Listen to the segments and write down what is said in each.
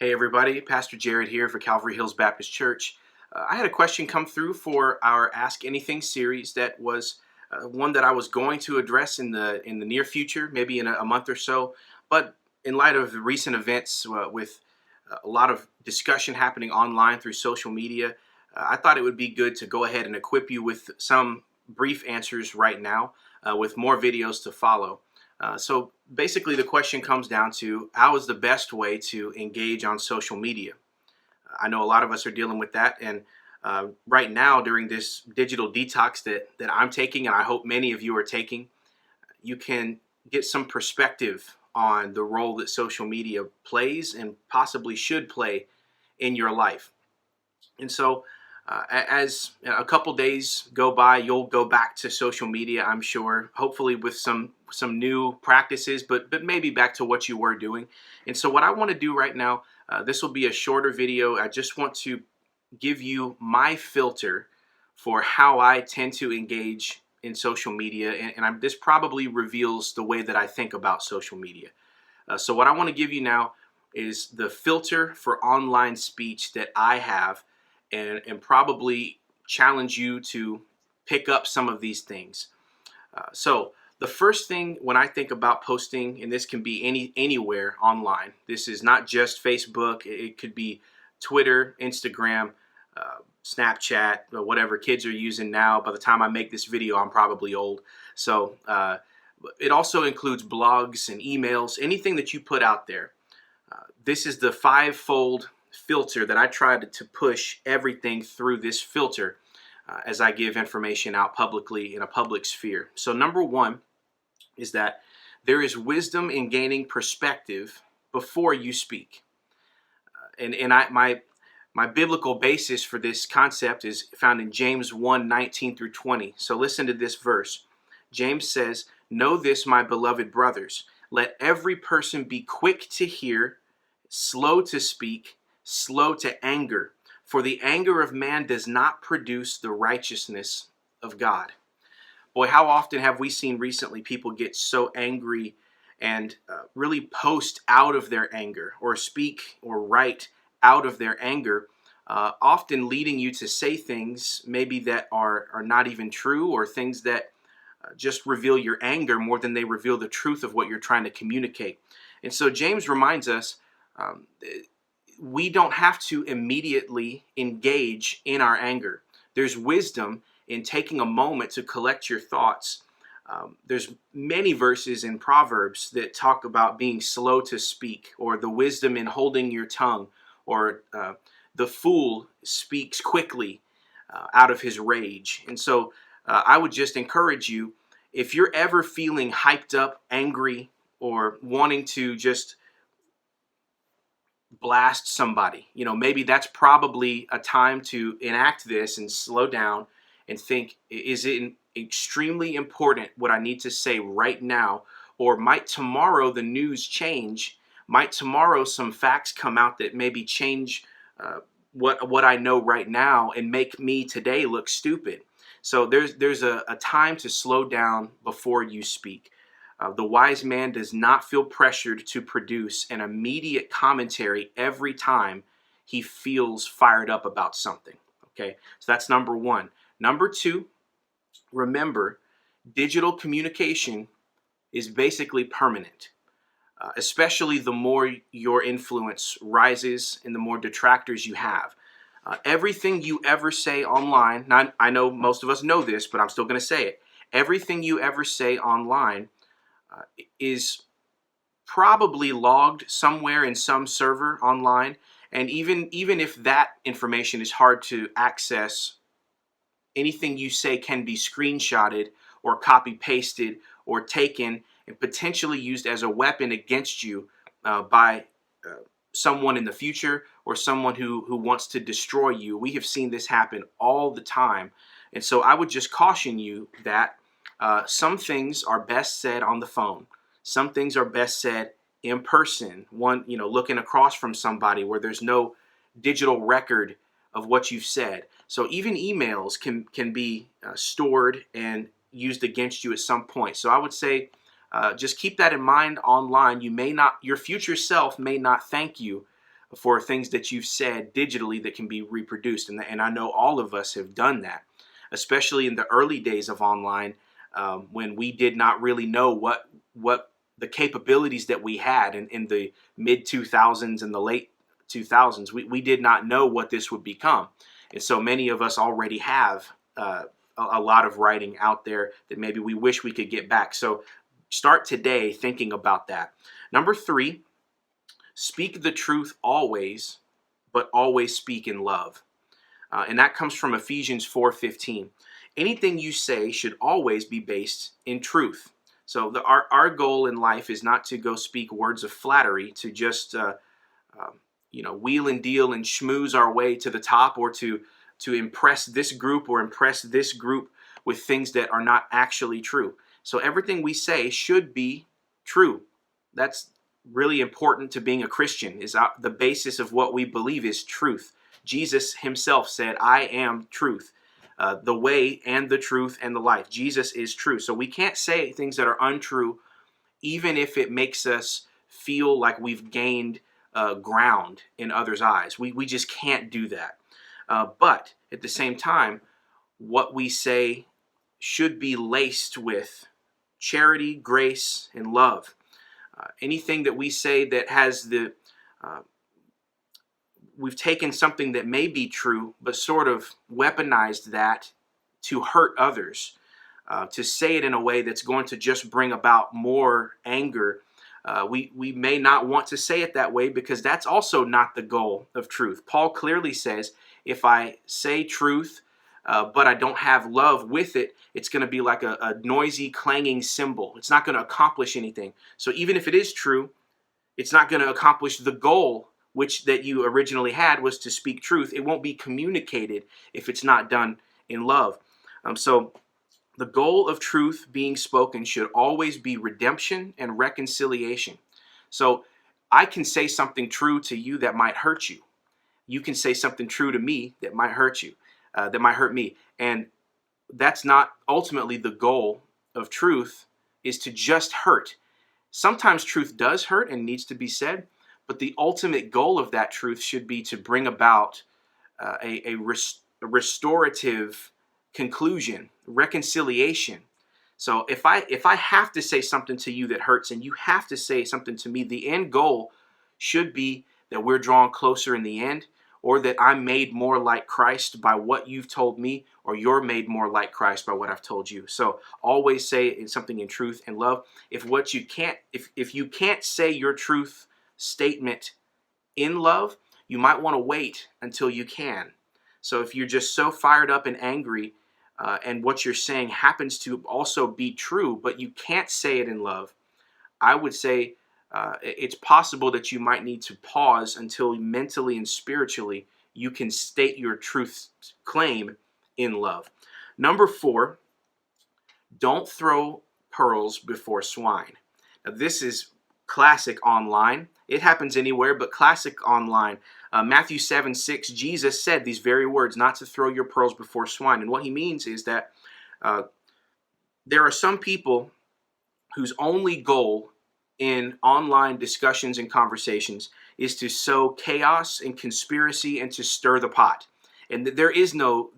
Hey everybody, Pastor Jared here for Calvary Hills Baptist Church. I had a question come through for our Ask Anything series that was one that I was going to address in the near future, maybe in a month or so. But in light of the recent events with a lot of discussion happening online through social media, I thought it would be good to go ahead and equip you with some brief answers right now with more videos to follow. So basically the question comes down to how is the best way to engage on social media? I know a lot of us are dealing with that, and right now during this digital detox that I'm taking, and I hope many of you are taking, you can get some perspective on the role that social media plays and possibly should play in your life. And so as a couple days go by, you'll go back to social media, I'm sure, hopefully with some new practices, but maybe back to what you were doing. And so what I want to do right now, this will be a shorter video. I just want to give you my filter for how I tend to engage in social media. And this probably reveals the way that I think about social media. So what I want to give you now is the filter for online speech that I have, and probably challenge you to pick up some of these things. So the first thing when I think about posting, and this can be anywhere online, this is not just Facebook, it could be Twitter, Instagram, Snapchat, or whatever kids are using now. By the time I make this video, I'm probably old. So it also includes blogs and emails, anything that you put out there. This is the five-fold filter that I try to push everything through this filter as I give information out publicly in a public sphere. So number one is that there is wisdom in gaining perspective before you speak. My biblical basis for this concept is found in James 1:19 through 20. So listen to this verse. James says, "Know this, my beloved brothers, let every person be quick to hear, slow to speak, slow to anger, for the anger of man does not produce the righteousness of God." Boy, how often have we seen recently people get so angry and really post out of their anger or speak or write out of their anger, often leading you to say things maybe that are not even true, or things that just reveal your anger more than they reveal the truth of what you're trying to communicate. And so James reminds us we don't have to immediately engage in our anger. There's wisdom in taking a moment to collect your thoughts. There's many verses in Proverbs that talk about being slow to speak, or the wisdom in holding your tongue, or the fool speaks quickly out of his rage. And so I would just encourage you, if you're ever feeling hyped up, angry, or wanting to just blast somebody, maybe that's probably a time to enact this and slow down and think, is it extremely important what I need to say right now? Or might tomorrow the news change? Might tomorrow some facts come out that maybe change what I know right now and make me today look stupid? So there's a time to slow down before you speak. The wise man does not feel pressured to produce an immediate commentary every time he feels fired up about something. Okay, so that's number one. Number two, remember, digital communication is basically permanent, especially the more your influence rises and the more detractors you have. Everything you ever say online, now I know most of us know this, but I'm still going to say it. Everything you ever say online is probably logged somewhere in some server online, and even if that information is hard to access, anything you say can be screenshotted or copy pasted or taken and potentially used as a weapon against you by someone in the future, or someone who wants to destroy you. We have seen this happen all the time. And so I would just caution you that some things are best said on the phone. Some things are best said in person, looking across from somebody where there's no digital record of what you've said. So even emails can be stored and used against you at some point. So I would say just keep that in mind online. Your future self may not thank you for things that you've said digitally that can be reproduced. And I know all of us have done that, especially in the early days of online, when we did not really know what the capabilities that we had in the mid 2000s and the late 2000s. We did not know what this would become. And so many of us already have a lot of writing out there that maybe we wish we could get back. So start today thinking about that. Number 3, speak the truth always, but always speak in love. And that comes from Ephesians 4:15. Anything you say should always be based in truth. So our goal in life is not to go speak words of flattery, to just wheel and deal and schmooze our way to the top, or to impress this group or impress this group with things that are not actually true. So everything we say should be true. That's really important to being a Christian. Is the basis of what we believe is truth. Jesus himself said, "I am truth, the way and the truth and the life." Jesus is true. So we can't say things that are untrue, even if it makes us feel like we've gained ground in others' eyes. We just can't do that. But at the same time, what we say should be laced with charity, grace, and love. Anything that we say that has we've taken something that may be true, but sort of weaponized that to hurt others, to say it in a way that's going to just bring about more anger. We may not want to say it that way, because that's also not the goal of truth. Paul clearly says, if I say truth, but I don't have love with it, it's going to be like a noisy, clanging cymbal. It's not going to accomplish anything. So even if it is true, it's not going to accomplish the goal which that you originally had, was to speak truth. It won't be communicated if it's not done in love. So the goal of truth being spoken should always be redemption and reconciliation. So I can say something true to you that might hurt you. You can say something true to me that might hurt you, that might hurt me. And that's not ultimately the goal of truth, is to just hurt. Sometimes truth does hurt and needs to be said, but the ultimate goal of that truth should be to bring about a restorative conclusion, reconciliation. So if I have to say something to you that hurts, and you have to say something to me, the end goal should be that we're drawn closer in the end, or that I'm made more like Christ by what you've told me, or you're made more like Christ by what I've told you. So always say something in truth and love. If you can't say your truth statement in love, you might want to wait until you can. So if you're just so fired up and angry, and what you're saying happens to also be true, but you can't say it in love, I would say it's possible that you might need to pause until mentally and spiritually you can state your truth claim in love. Number 4, don't throw pearls before swine. Now, this is classic online. It happens anywhere, but classic online. Matthew 7:6, Jesus said these very words, not to throw your pearls before swine. And what he means is that there are some people whose only goal in online discussions and conversations is to sow chaos and conspiracy and to stir the pot. And there is no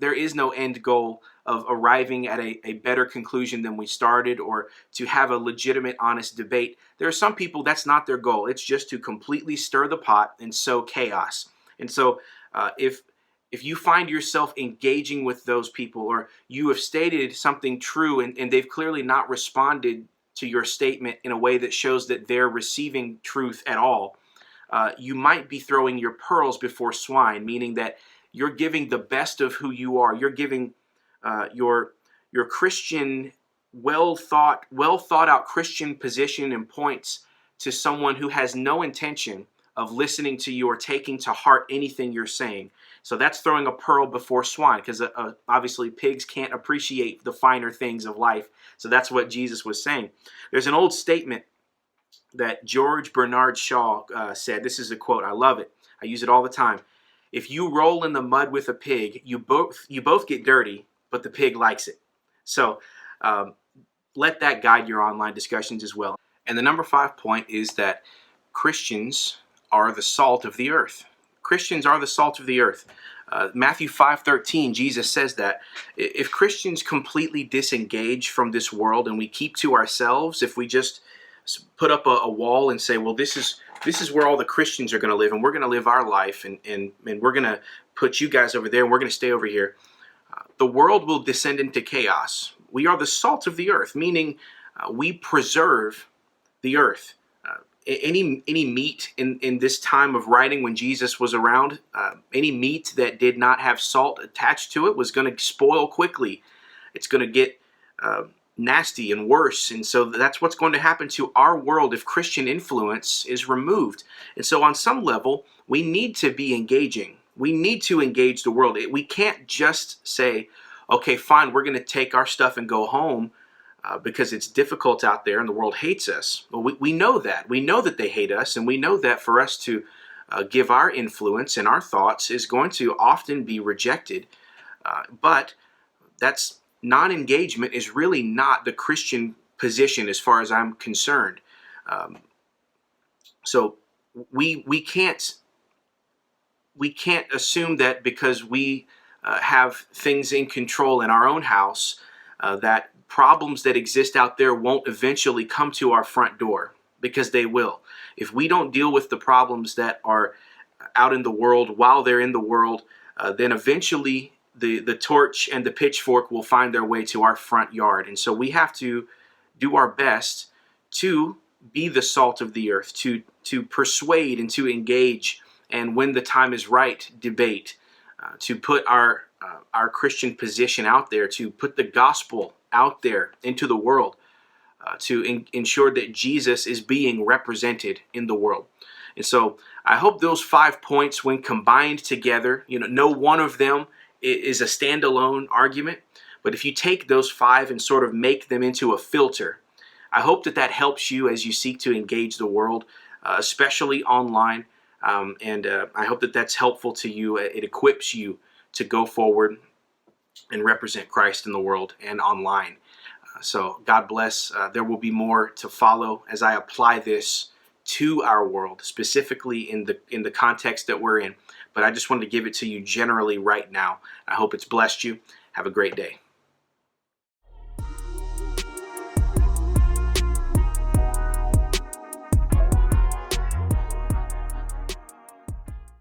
end goal of arriving at a better conclusion than we started, or to have a legitimate, honest debate. There are some people that's not their goal. It's just to completely stir the pot and sow chaos. And so if you find yourself engaging with those people, or you have stated something true and they've clearly not responded to your statement in a way that shows that they're receiving truth at all, you might be throwing your pearls before swine, meaning that you're giving the best of who you are. You're giving your Christian, well thought out Christian position and points to someone who has no intention of listening to you or taking to heart anything you're saying. So that's throwing a pearl before swine, because obviously pigs can't appreciate the finer things of life. So that's what Jesus was saying. There's an old statement that George Bernard Shaw said. This is a quote. I love it. I use it all the time. If you roll in the mud with a pig, you both get dirty, but the pig likes it. So let that guide your online discussions as well. And the number 5 point is that Christians are the salt of the earth. Christians are the salt of the earth. Matthew 5:13, Jesus says that if Christians completely disengage from this world and we keep to ourselves, if we just put up a wall and say, well, this is where all the Christians are going to live, and we're going to live our life, and we're going to put you guys over there, and we're going to stay over here, the world will descend into chaos. We are the salt of the earth, meaning we preserve the earth. Any meat in this time of writing when Jesus was around, any meat that did not have salt attached to it was going to spoil quickly. It's going to get nasty and worse. And so that's what's going to happen to our world if Christian influence is removed. And so on some level, we need to be engaging. We need to engage the world. We can't just say, okay, fine, we're going to take our stuff and go home because it's difficult out there and the world hates us. Well, we know that. We know that they hate us, and we know that for us to give our influence and our thoughts is going to often be rejected. But that's non-engagement is really not the Christian position as far as I'm concerned. So we can't assume that because we have things in control in our own house that problems that exist out there won't eventually come to our front door, because they will. If we don't deal with the problems that are out in the world while they're in the world, then eventually the torch and the pitchfork will find their way to our front yard. And so we have to do our best to be the salt of the earth, to persuade and to engage, and when the time is right, debate, to put our Christian position out there, to put the gospel out there into the world, to ensure that Jesus is being represented in the world. And so I hope those 5 points, when combined together, no one of them is a standalone argument, but if you take those 5 and sort of make them into a filter, I hope that helps you as you seek to engage the world, especially online. And I hope that's helpful to you. It equips you to go forward and represent Christ in the world and online. So God bless. There will be more to follow as I apply this to our world, specifically in the context that we're in. But I just wanted to give it to you generally right now. I hope it's blessed you. Have a great day.